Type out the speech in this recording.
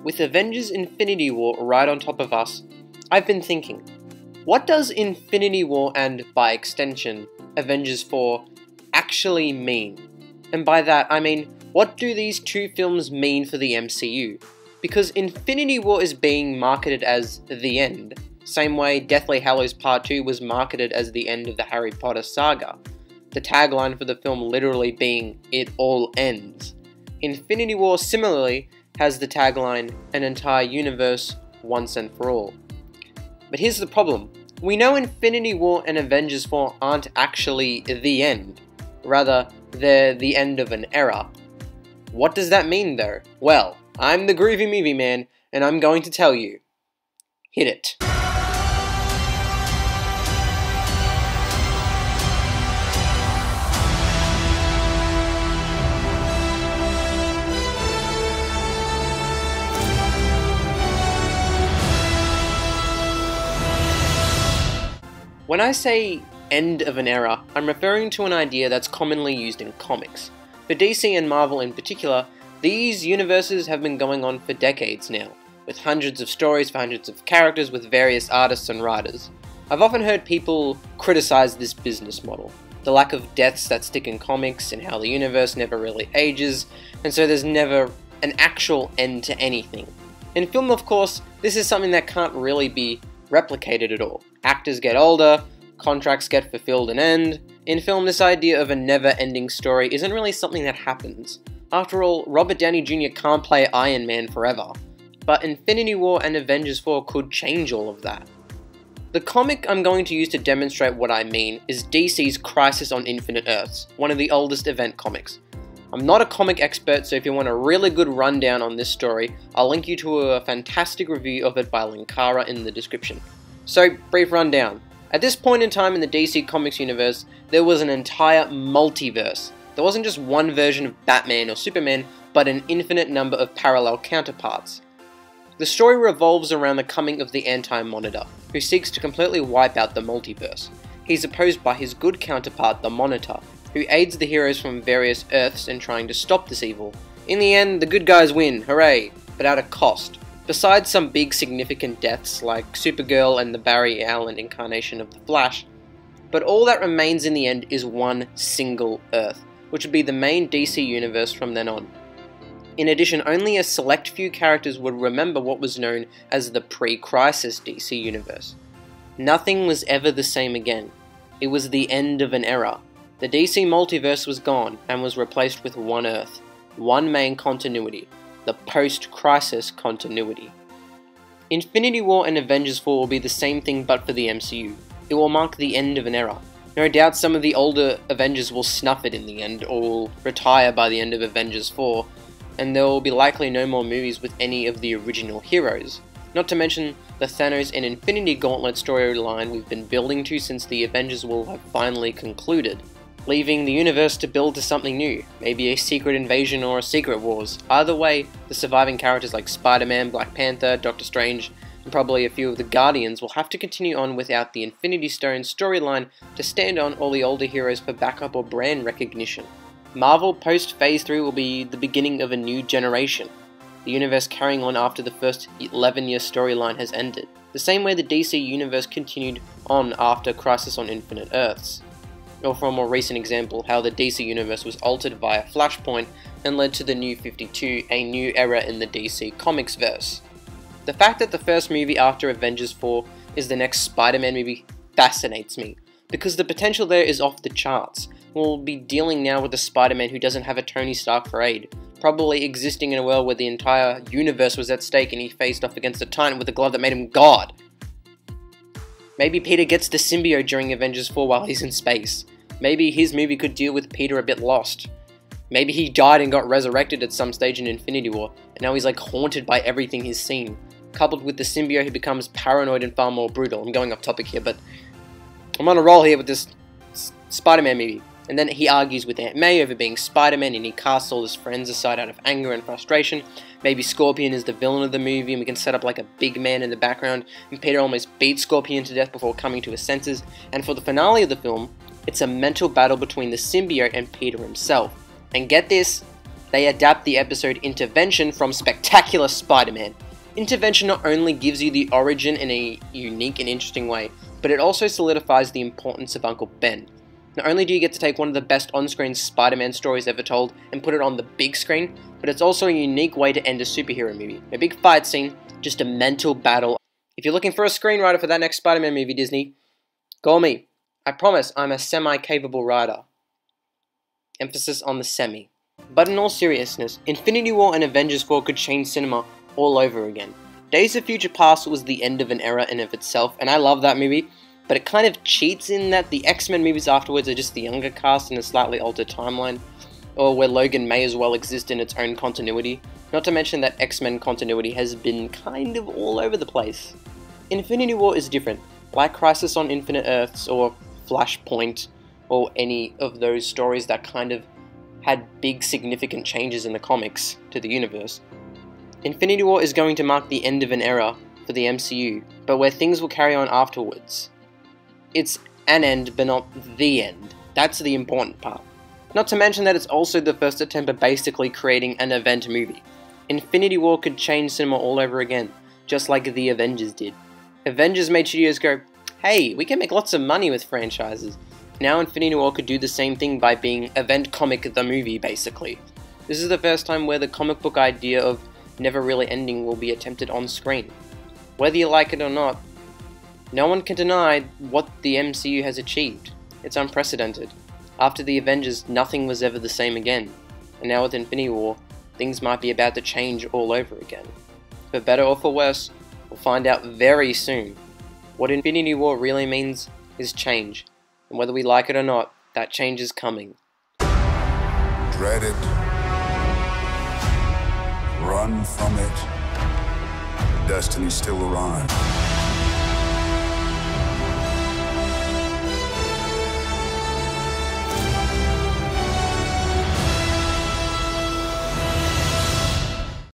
with Avengers Infinity War right on top of us, I've been thinking, what does Infinity War and, by extension, Avengers 4 actually mean? And by that, I mean, what do these two films mean for the MCU? Because Infinity War is being marketed as the end, same way Deathly Hallows Part 2 was marketed as the end of the Harry Potter saga. The tagline for the film literally being, "It all ends." Infinity War similarly has the tagline, "An entire universe, once and for all." But here's the problem. We know Infinity War and Avengers 4 aren't actually the end. Rather, they're the end of an era. What does that mean though? Well, I'm the Groovy Movie Man, and I'm going to tell you. Hit it. When I say end of an era, I'm referring to an idea that's commonly used in comics. For DC and Marvel in particular, these universes have been going on for decades now, with hundreds of stories for hundreds of characters with various artists and writers. I've often heard people criticize this business model, the lack of deaths that stick in comics and how the universe never really ages, and so there's never an actual end to anything. In film, of course, this is something that can't really be replicated at all. Actors get older, contracts get fulfilled and end. In film, this idea of a never-ending story isn't really something that happens. After all, Robert Downey Jr. can't play Iron Man forever. But Infinity War and Avengers 4 could change all of that. The comic I'm going to use to demonstrate what I mean is DC's Crisis on Infinite Earths, one of the oldest event comics. I'm not a comic expert, so if you want a really good rundown on this story, I'll link you to a fantastic review of it by Linkara in the description. So, brief rundown. At this point in time in the DC Comics universe, there was an entire multiverse. There wasn't just one version of Batman or Superman, but an infinite number of parallel counterparts. The story revolves around the coming of the Anti-Monitor, who seeks to completely wipe out the multiverse. He's opposed by his good counterpart, the Monitor, who aids the heroes from various Earths in trying to stop this evil. In the end, the good guys win, hooray, but at a cost. Besides some big significant deaths like Supergirl and the Barry Allen incarnation of the Flash, but all that remains in the end is one single Earth, which would be the main DC universe from then on. In addition, only a select few characters would remember what was known as the pre-Crisis DC universe. Nothing was ever the same again. It was the end of an era. The DC multiverse was gone and was replaced with one Earth, one main continuity, the post-Crisis continuity. Infinity War and Avengers 4 will be the same thing but for the MCU. It will mark the end of an era. No doubt some of the older Avengers will snuff it in the end, or will retire by the end of Avengers 4, and there will be likely no more movies with any of the original heroes. Not to mention the Thanos and Infinity Gauntlet storyline we've been building to since the Avengers will have finally concluded, leaving the universe to build to something new, maybe a secret invasion or a secret wars. Either way, the surviving characters like Spider-Man, Black Panther, Doctor Strange, and probably a few of the Guardians will have to continue on without the Infinity Stone storyline to stand on all the older heroes for backup or brand recognition. Marvel post-Phase 3 will be the beginning of a new generation, the universe carrying on after the first 11-year storyline has ended, the same way the DC universe continued on after Crisis on Infinite Earths. Or for a more recent example, how the DC universe was altered via Flashpoint and led to the New 52, a new era in the DC Comics verse. The fact that the first movie after Avengers 4 is the next Spider-Man movie fascinates me, because the potential there is off the charts. We'll be dealing now with a Spider-Man who doesn't have a Tony Stark for aid, probably existing in a world where the entire universe was at stake and he faced off against a Titan with a glove that made him God. Maybe Peter gets the symbiote during Avengers 4 while he's in space. Maybe his movie could deal with Peter a bit lost. Maybe he died and got resurrected at some stage in Infinity War, and now he's like haunted by everything he's seen. Coupled with the symbiote, he becomes paranoid and far more brutal. I'm going off topic here, but I'm on a roll here with this Spider-Man movie. And then he argues with Aunt May over being Spider-Man, and he casts all his friends aside out of anger and frustration. Maybe Scorpion is the villain of the movie, and we can set up like a big man in the background, and Peter almost beats Scorpion to death before coming to his senses. And for the finale of the film, it's a mental battle between the symbiote and Peter himself. And get this, they adapt the episode Intervention from Spectacular Spider-Man. Intervention not only gives you the origin in a unique and interesting way, but it also solidifies the importance of Uncle Ben. Not only do you get to take one of the best on-screen Spider-Man stories ever told and put it on the big screen, but it's also a unique way to end a superhero movie. A big fight scene, just a mental battle. If you're looking for a screenwriter for that next Spider-Man movie, Disney, call me. I promise I'm a semi-capable writer. Emphasis on the semi. But in all seriousness, Infinity War and Avengers 4 could change cinema all over again. Days of Future Past was the end of an era in of itself, and I love that movie, but it kind of cheats in that the X-Men movies afterwards are just the younger cast in a slightly altered timeline, or where Logan may as well exist in its own continuity, not to mention that X-Men continuity has been kind of all over the place. Infinity War is different, like Crisis on Infinite Earths or Flashpoint, or any of those stories that kind of had big significant changes in the comics to the universe. Infinity War is going to mark the end of an era for the MCU, but where things will carry on afterwards. It's an end, but not the end. That's the important part. Not to mention that it's also the first attempt at basically creating an event movie. Infinity War could change cinema all over again, just like the Avengers did. Avengers made studios go, hey, we can make lots of money with franchises. Now Infinity War could do the same thing by being Event Comic the movie, basically. This is the first time where the comic book idea of never really ending will be attempted on screen. Whether you like it or not, no one can deny what the MCU has achieved. It's unprecedented. After the Avengers, nothing was ever the same again. And now with Infinity War, things might be about to change all over again. For better or for worse, we'll find out very soon. What Infinity War really means is change. And whether we like it or not, that change is coming. Dread it. Run from it. Destiny's still arrived.